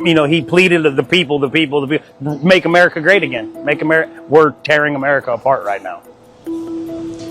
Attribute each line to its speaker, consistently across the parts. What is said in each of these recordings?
Speaker 1: he pleaded to the people, make America great again. We're tearing America apart right now.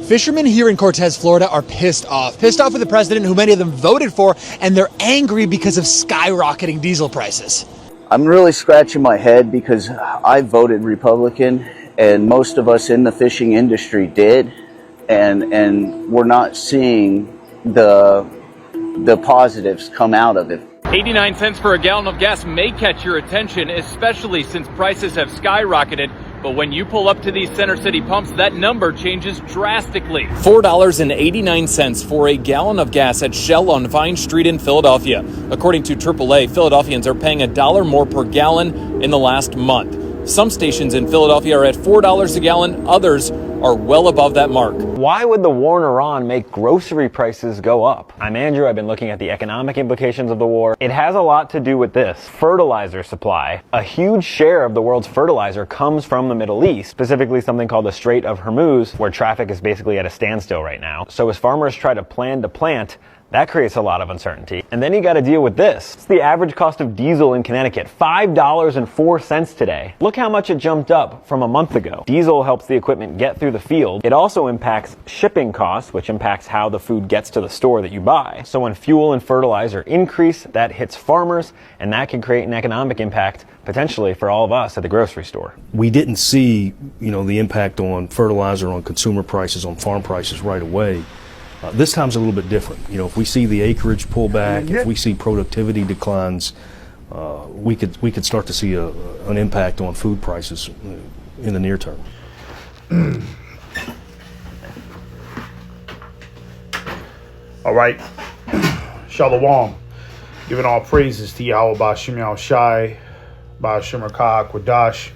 Speaker 2: Fishermen here in Cortez, Florida are pissed off with the president who many of them voted for, and they're angry because of skyrocketing diesel prices.
Speaker 3: I'm really scratching my head because I voted Republican, and most of us in the fishing industry did, and we're not seeing the positives come out of it.
Speaker 4: 89 cents for a gallon of gas may catch your attention, especially since prices have skyrocketed. But when you pull up to these Center City pumps, that number changes drastically. $4.89 for a gallon of gas at Shell on Vine Street in Philadelphia. According to AAA, Philadelphians are paying $1 more per gallon in the last month. Some stations in Philadelphia are at $4 a gallon. Others are well above that mark.
Speaker 5: Why would the war in Iran make grocery prices go up? I'm Andrew. I've been looking at the economic implications of the war. It has a lot to do with this. Fertilizer supply. A huge share of the world's fertilizer comes from the Middle East, specifically something called the Strait of Hormuz, where traffic is basically at a standstill right now. So as farmers try to plan to plant, that creates a lot of uncertainty. And then you got to deal with this. It's the average cost of diesel in Connecticut, $5.04 today. Look how much it jumped up from a month ago. Diesel helps the equipment get through the field. It also impacts shipping costs, which impacts how the food gets to the store that you buy. So when fuel and fertilizer increase, that hits farmers, and that can create an economic impact potentially for all of us at the grocery store.
Speaker 6: We didn't see, the impact on fertilizer, on consumer prices, on farm prices right away. This time's a little bit different. If we see the acreage pull back, if we see productivity declines, we could start to see an impact on food prices in the near term.
Speaker 7: All right. Shalom. Giving all praises to Yahweh Ba'Shem Yahushai, Ba'Shem Rakah Quadash.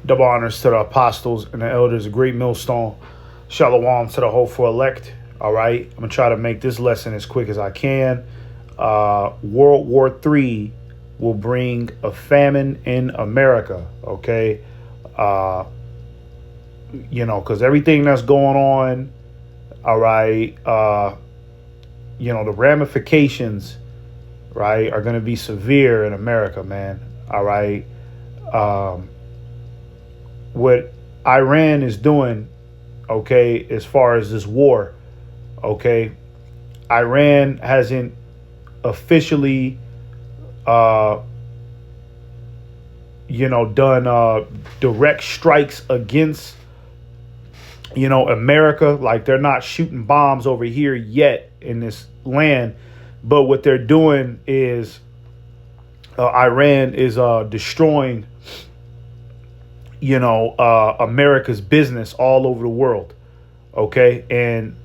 Speaker 7: Double honors to the apostles and the elders, a great millstone. Shalom to the hopeful elect. All right. I'm going to try to make this lesson as quick as I can. World War III will bring a famine in America. Okay. Because everything that's going on. All right. The ramifications, right, are going to be severe in America, man. All right. What Iran is doing, okay, as far as this war, okay, Iran hasn't officially, done direct strikes against, America. Like, they're not shooting bombs over here yet in this land, but what they're doing is Iran is destroying America's business all over the world. Okay. And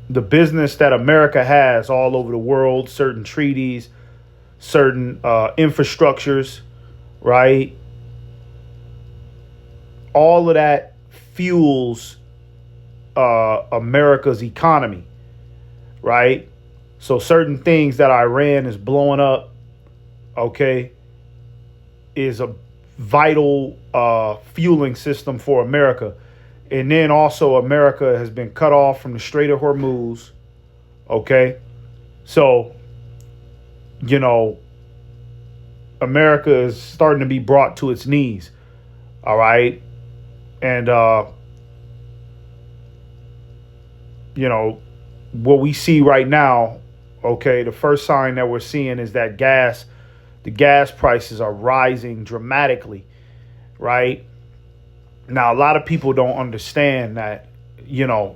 Speaker 7: the business that America has all over the world, certain treaties, certain infrastructures, right? All of that fuels America's economy, right? So certain things that Iran is blowing up, okay, is a vital fueling system for America. And then also America has been cut off from the Strait of Hormuz. Okay. So, America is starting to be brought to its knees. All right. And, what we see right now, okay, the first sign that we're seeing is that the gas prices are rising dramatically, right? Now, a lot of people don't understand that, the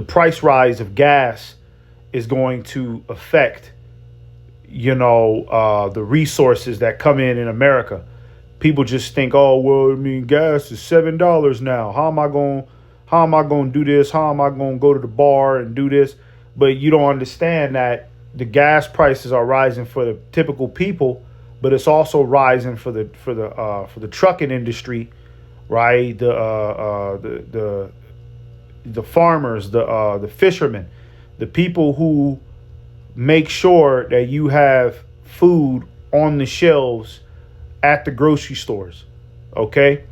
Speaker 7: price rise of gas is going to affect, the resources that come in America. People just think, gas is $7 now. How am I going to do this? How am I going to go to the bar and do this? But you don't understand that the gas prices are rising for the typical people, but it's also rising for the trucking industry, right? The farmers, the fishermen, the people who make sure that you have food on the shelves at the grocery stores. Okay.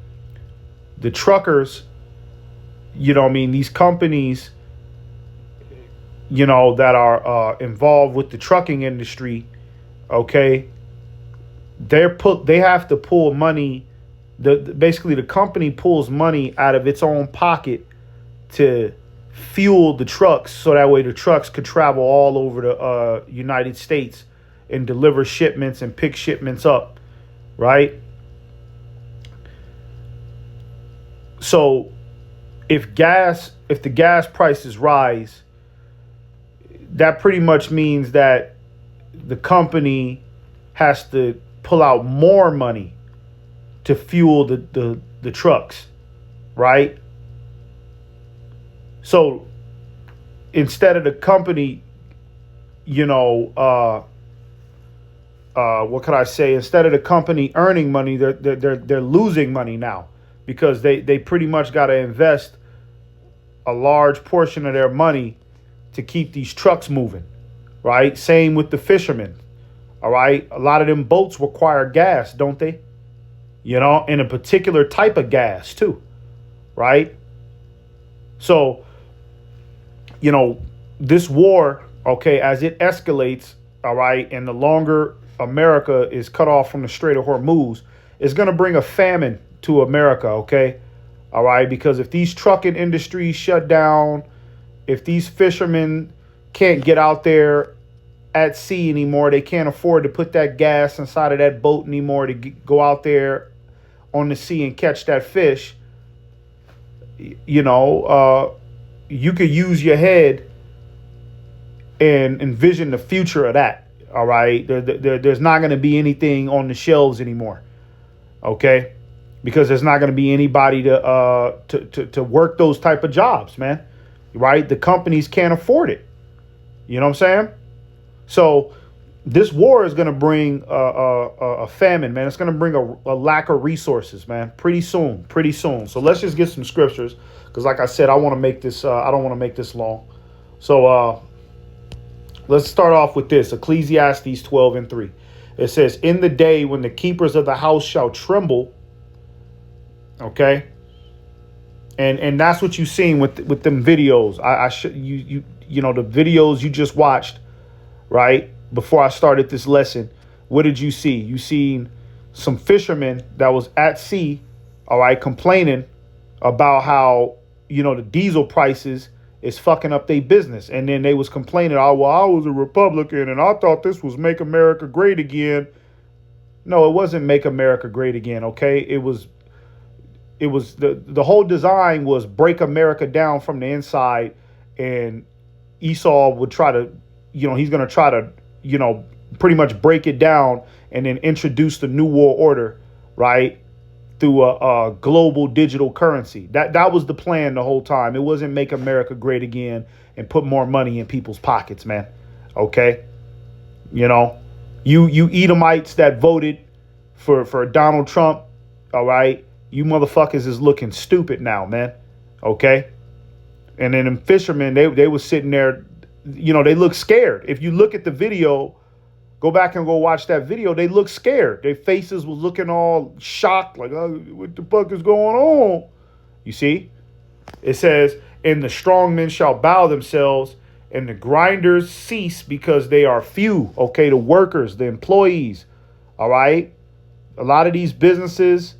Speaker 7: The truckers, these companies, that are involved with the trucking industry, okay, they have to pull money. Basically the company pulls money out of its own pocket to fuel the trucks, so that way the trucks could travel all over the United States and deliver shipments and pick shipments up, right? So if the gas prices rise, that pretty much means that the company has to pull out more money to fuel the trucks, right? So instead of the company, what could I say? Instead of the company earning money, they're losing money now, because they pretty much got to invest a large portion of their money to keep these trucks moving, right? Same with the fishermen, all right? A lot of them boats require gas, don't they? And a particular type of gas too, right? So, this war, okay, as it escalates, all right, and the longer America is cut off from the Strait of Hormuz, is going to bring a famine to America, okay? All right, because if these trucking industries shut down, if these fishermen can't get out there at sea anymore, they can't afford to put that gas inside of that boat anymore to go out there on the sea and catch that fish, you could use your head and envision the future of that. All right. There's not going to be anything on the shelves anymore. OK, because there's not going to be anybody to work those type of jobs, man. Right. The companies can't afford it. You know what I'm saying? So this war is going to bring a famine, man. It's going to bring a lack of resources, man, pretty soon. So let's just get some scriptures, because like I said, I want to make this, I don't want to make this long. So let's start off with this, Ecclesiastes 12:3. It says, in the day when the keepers of the house shall tremble, okay? And that's what you've seen with them videos. The videos you just watched, right? Before I started this lesson, what did you see? You seen some fishermen that was at sea, all right, complaining about how, the diesel prices is fucking up their business. And then they was complaining, oh, well, I was a Republican and I thought this was Make America Great Again. No, it wasn't Make America Great Again, okay? It was the whole design was break America down from the inside, and Esau would try to, he's going to try to, pretty much break it down and then introduce the New World Order, right, through a global digital currency. That was the plan the whole time. It wasn't Make America Great Again and put more money in people's pockets, man. Okay? You Edomites that voted for Donald Trump, all right, you motherfuckers is looking stupid now, man. Okay? And then them fishermen, they was sitting there, they look scared. If you look at the video, go back and go watch that video, they look scared. Their faces was looking all shocked, like, oh, what the fuck is going on? You see? It says, and the strong men shall bow themselves, and the grinders cease because they are few. Okay, the workers, the employees, all right? A lot of these businesses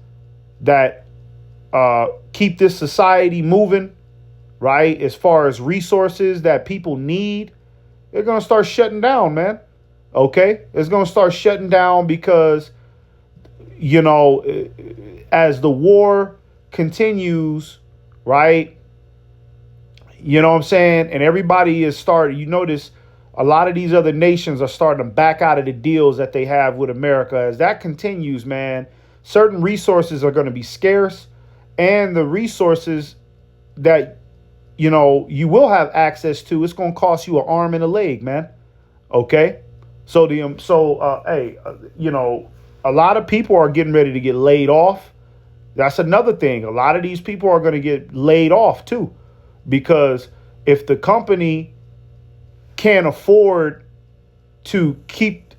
Speaker 7: that keep this society moving, right, as far as resources that people need, they're going to start shutting down, man. Okay? It's going to start shutting down because, as the war continues, right, you know what I'm saying? And everybody is starting, you notice a lot of these other nations are starting to back out of the deals that they have with America. As that continues, man, certain resources are going to be scarce, and the resources that, you will have access to, it's going to cost you an arm and a leg, man. Okay? So a lot of people are getting ready to get laid off. That's another thing. A lot of these people are going to get laid off too, because if the company can't afford to keep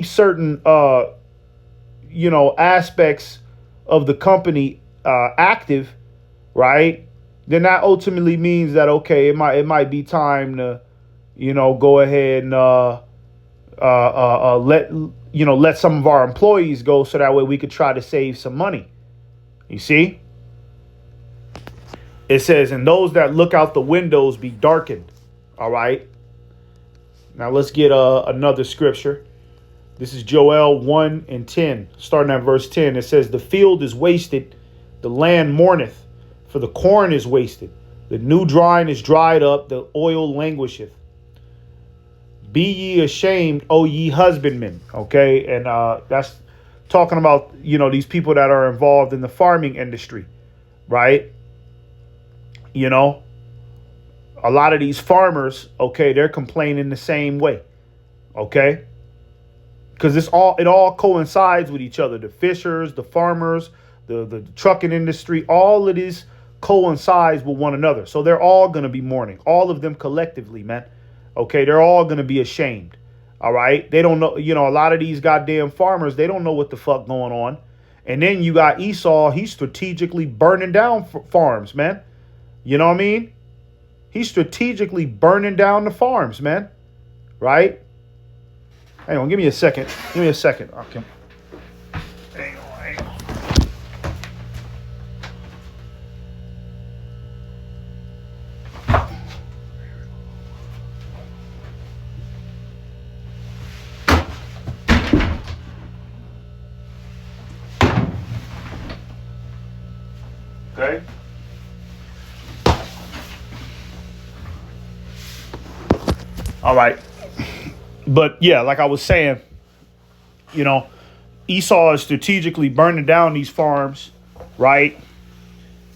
Speaker 7: certain, aspects of the company active, right, then that ultimately means that, okay, it might be time to, go ahead and let some of our employees go so that way we could try to save some money. You see? It says, and those that look out the windows be darkened. All right. Now let's get another scripture. This is Joel 1:10, starting at verse 10. It says, the field is wasted, the land mourneth, for the corn is wasted. The new wine is dried up, the oil languisheth. Be ye ashamed, O ye husbandmen. Okay, and that's talking about, these people that are involved in the farming industry, right? A lot of these farmers, okay, they're complaining the same way, okay? Because it all coincides with each other. The fishers, the farmers, the trucking industry, all of this coincides with one another. So they're all going to be mourning, all of them collectively, man. Okay, they're all going to be ashamed. All right. They don't know, a lot of these goddamn farmers, they don't know what the fuck going on. And then you got Esau. He's strategically burning down farms, man. You know what I mean? He's strategically burning down the farms, man. Right? Hang on, give me a second. Give me a second. Okay. Hang on. Okay. All right. But yeah, like I was saying, Esau is strategically burning down these farms, right?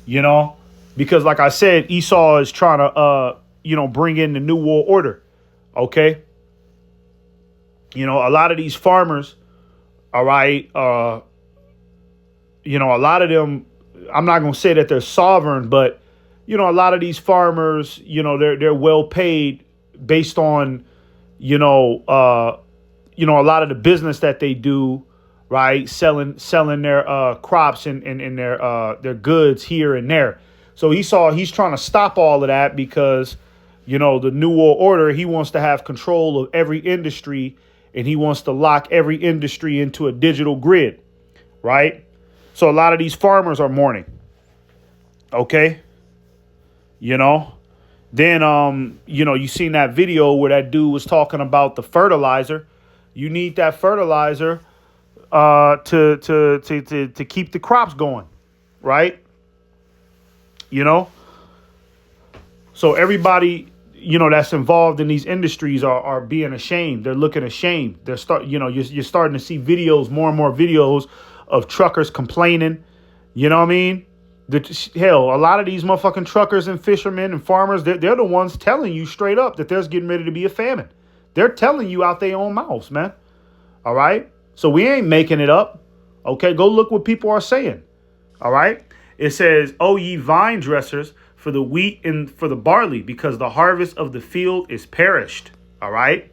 Speaker 7: Because like I said, Esau is trying to, bring in the new world order. Okay. A lot of these farmers, all right, a lot of them, I'm not going to say that they're sovereign, but, a lot of these farmers, they're well paid based on, a lot of the business that they do, right? Selling their crops and their goods here and there. So he's trying to stop all of that because, the New World Order, he wants to have control of every industry and he wants to lock every industry into a digital grid, right? So a lot of these farmers are mourning. Okay. Then, you seen that video where that dude was talking about the fertilizer. You need that fertilizer to keep the crops going, right? So everybody, that's involved in these industries are being ashamed. They're looking ashamed. You're starting to see videos, more and more videos of truckers complaining. You know what I mean? Hell, a lot of these motherfucking truckers and fishermen and farmers, they're the ones telling you straight up that there's getting ready to be a famine. They're telling you out their own mouths, man. All right. So we ain't making it up. OK, go look what people are saying. All right. It says, "O ye vine dressers, for the wheat and for the barley, because the harvest of the field is perished." All right.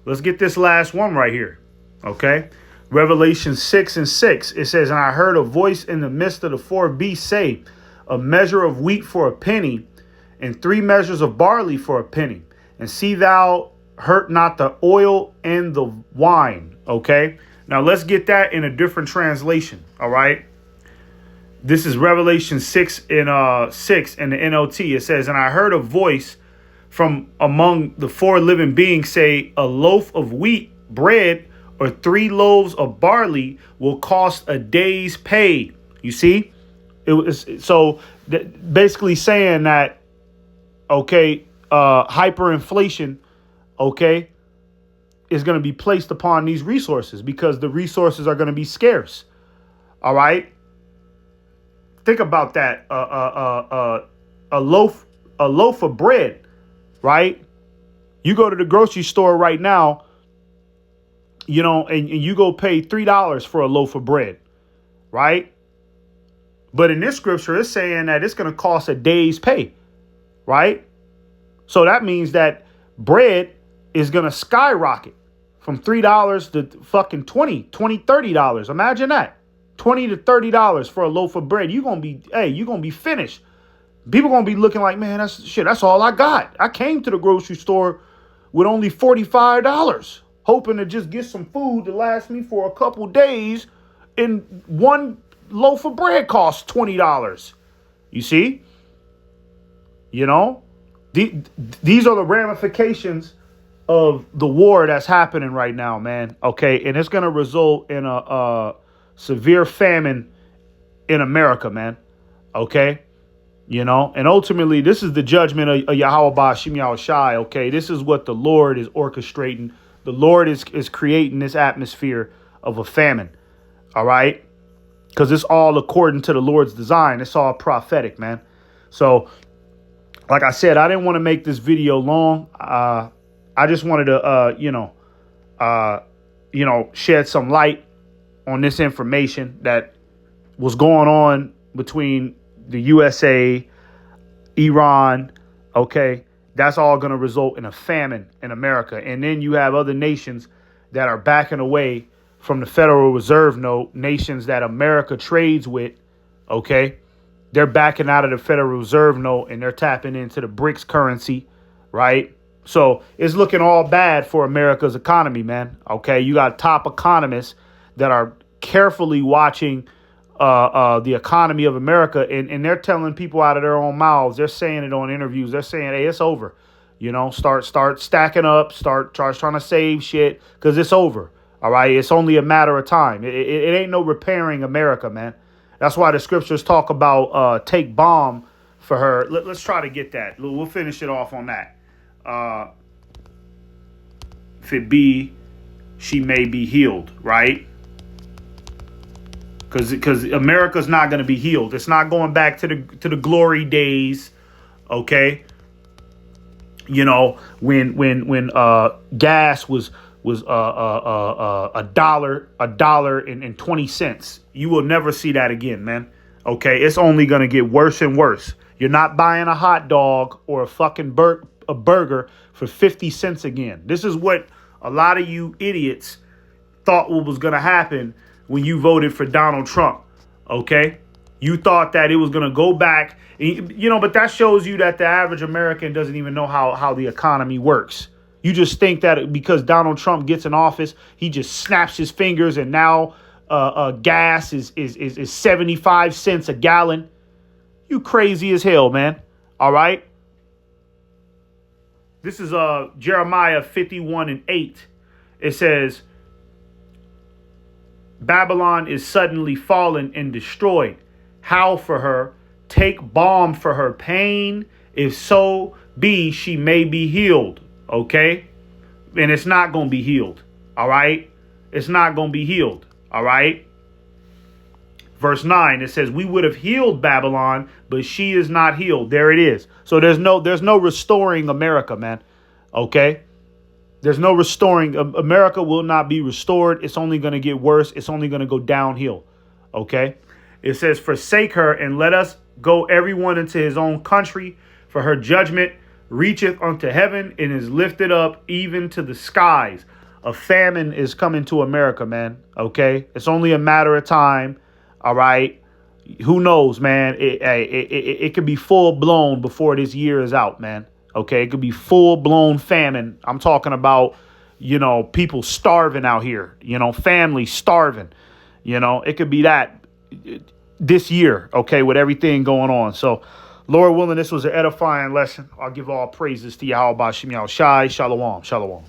Speaker 7: Let's get this last one right here. OK. Revelation 6:6, it says, "And I heard a voice in the midst of the four beasts say, a measure of wheat for a penny, and 3 measures of barley for a penny. And see thou hurt not the oil and the wine." Okay. Now let's get that in a different translation. All right. This is Revelation 6 in the NLT. It says, "And I heard a voice from among the 4 living beings say, a loaf of wheat bread or 3 loaves of barley will cost a day's pay." You see, it was basically saying that, okay, hyperinflation, okay, is going to be placed upon these resources because the resources are going to be scarce. All right. Think about that. A loaf of bread, right? You go to the grocery store right now, and you go pay $3 for a loaf of bread, right? But in this scripture, it's saying that it's going to cost a day's pay, right? So that means that bread is going to skyrocket from $3 to fucking $20, $30. Imagine that. $20 to $30 for a loaf of bread. You're going to be finished. People going to be looking like, man, that's all I got. I came to the grocery store with only $45, hoping to just get some food to last me for a couple days, and one loaf of bread costs $20. You see? You know? These are the ramifications of the war that's happening right now, man. Okay? And it's going to result in a severe famine in America, man. Okay? You know? And ultimately, this is the judgment of Yahweh Ba'Shem Yahushai, okay? This is what the Lord is orchestrating. The Lord is creating this atmosphere of a famine. All right? Because it's all according to the Lord's design. It's all prophetic, man. So, like I said, I didn't want to make this video long. I just wanted to, shed some light on this information that was going on between the USA, Iran. Okay, that's all going to result in a famine in America. And then you have other nations that are backing away from the Federal Reserve note, nations that America trades with. Okay, they're backing out of the Federal Reserve note and they're tapping into the BRICS currency, right? So it's looking all bad for America's economy, man. Okay, you got top economists that are carefully watching the economy of America, and they're telling people out of their own mouths. They're saying it on interviews. They're saying, "Hey, it's over. You know, start stacking up, start trying to save shit because it's over. All right, it's only a matter of time. It ain't no repairing America, man. That's why the scriptures talk about take balm for her. Let's try to get that. We'll finish it off on that. If it be, she may be healed, right? Because America's not going to be healed. It's not going back to the glory days, okay? You know, when gas was $1.20. You will never see that again, man. Okay, it's only going to get worse and worse. You're not buying a hot dog or a fucking burger for 50 cents again. This is what a lot of you idiots thought what was going to happen when you voted for Donald Trump. Okay, you thought that it was going to go back, you know, but that shows you that the average American doesn't even know how the economy works. You just think that because Donald Trump gets in office, he just snaps his fingers and now gas is 75 cents a gallon. You crazy as hell, man. All right. This is Jeremiah 51:8. It says, Babylon is suddenly fallen and destroyed. Howl for her, take balm for her pain. If so be, she may be healed. Okay? And it's not going to be healed. All right? It's not going to be healed. All right? Verse 9, it says, we would have healed Babylon, but she is not healed. There it is. So there's no restoring America, man. Okay? There's no restoring. America will not be restored. It's only going to get worse. It's only going to go downhill. Okay? It says, forsake her and let us go everyone into his own country, for her judgment reacheth unto heaven and is lifted up even to the skies. A famine is coming to America, man. Okay? It's only a matter of time. All right? Who knows, man? It could be full blown before this year is out, man. Okay, it could be full-blown famine. I'm talking about, you know, people starving out here, you know, families starving. You know, it could be that this year, okay, with everything going on. So, Lord willing, this was an edifying lesson. I'll give all praises to Yahweh Ba'Shem Yahushai. Shalom. Shalom.